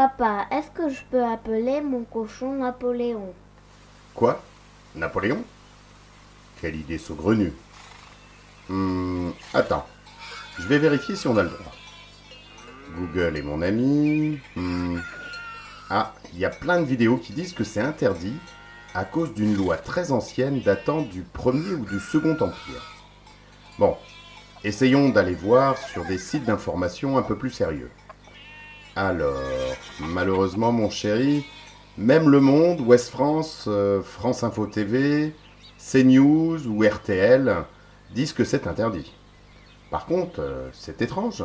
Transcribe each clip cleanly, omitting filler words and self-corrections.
Papa, est-ce que je peux appeler mon cochon Napoléon? Quoi? Napoléon? Quelle idée saugrenue. Attends, je vais vérifier si on a le droit. Google est mon ami. Ah, il y a plein de vidéos qui disent que c'est interdit à cause d'une loi très ancienne datant du premier ou du second empire. Bon, essayons d'aller voir sur des sites d'information un peu plus sérieux. Alors, malheureusement mon chéri, même Le Monde, Ouest France, France Info TV, CNews ou RTL disent que c'est interdit. Par contre, c'est étrange.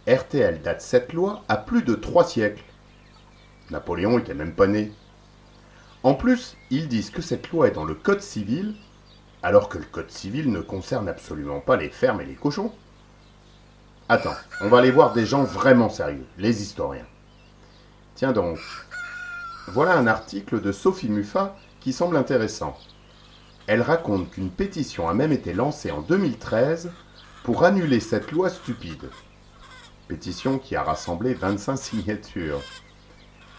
RTL date cette loi à plus de 3 siècles. Napoléon était même pas né. En plus, ils disent que cette loi est dans le Code civil, alors que le Code civil ne concerne absolument pas les fermes et les cochons. Attends, on va aller voir des gens vraiment sérieux, les historiens. Tiens donc, voilà un article de Sophie Muffat qui semble intéressant. Elle raconte qu'une pétition a même été lancée en 2013 pour annuler cette loi stupide. Pétition qui a rassemblé 25 signatures.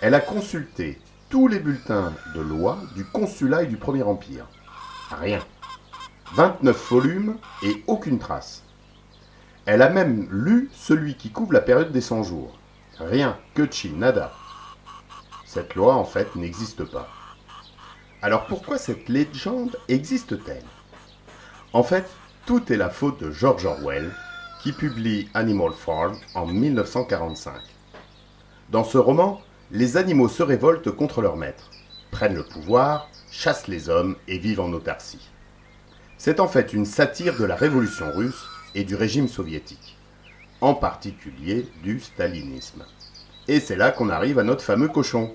Elle a consulté tous les bulletins de loi du consulat et du Premier Empire. Rien. 29 volumes et aucune trace. Elle a même lu celui qui couvre la période des 100 jours. Rien, que chi, nada. Cette loi, en fait, n'existe pas. Alors pourquoi cette légende existe-t-elle? En fait, tout est la faute de George Orwell, qui publie Animal Farm en 1945. Dans ce roman, les animaux se révoltent contre leur maître, prennent le pouvoir, chassent les hommes et vivent en autarcie. C'est en fait une satire de la révolution russe et du régime soviétique, en particulier du stalinisme. Et c'est là qu'on arrive à notre fameux cochon.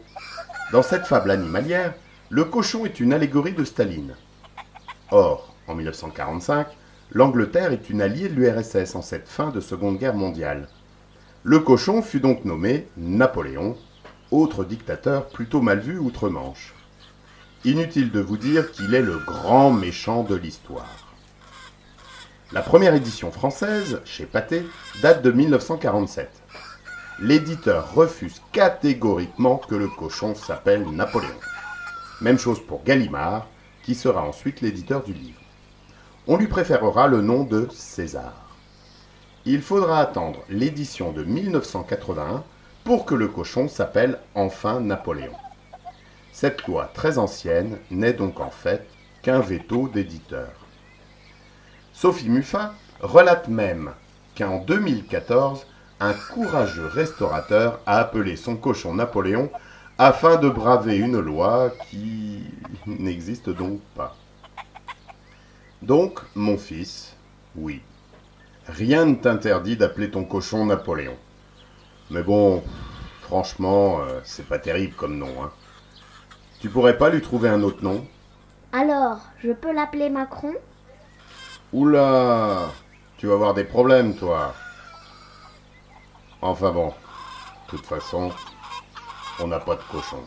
Dans cette fable animalière, le cochon est une allégorie de Staline. Or, en 1945, l'Angleterre est une alliée de l'URSS en cette fin de Seconde Guerre mondiale. Le cochon fut donc nommé Napoléon, autre dictateur plutôt mal vu outre-Manche. Inutile de vous dire qu'il est le grand méchant de l'histoire. La première édition française, chez Pathé, date de 1947. L'éditeur refuse catégoriquement que le cochon s'appelle Napoléon. Même chose pour Gallimard, qui sera ensuite l'éditeur du livre. On lui préférera le nom de César. Il faudra attendre l'édition de 1981 pour que le cochon s'appelle enfin Napoléon. Cette loi très ancienne n'est donc en fait qu'un veto d'éditeur. Sophie Muffat relate même qu'en 2014, un courageux restaurateur a appelé son cochon Napoléon afin de braver une loi qui n'existe donc pas. Donc, mon fils, oui, rien ne t'interdit d'appeler ton cochon Napoléon. Mais bon, franchement, c'est pas terrible comme nom, hein. Tu pourrais pas lui trouver un autre nom? Alors, je peux l'appeler Macron? Oula, tu vas avoir des problèmes, toi. Enfin bon, de toute façon, on n'a pas de cochon.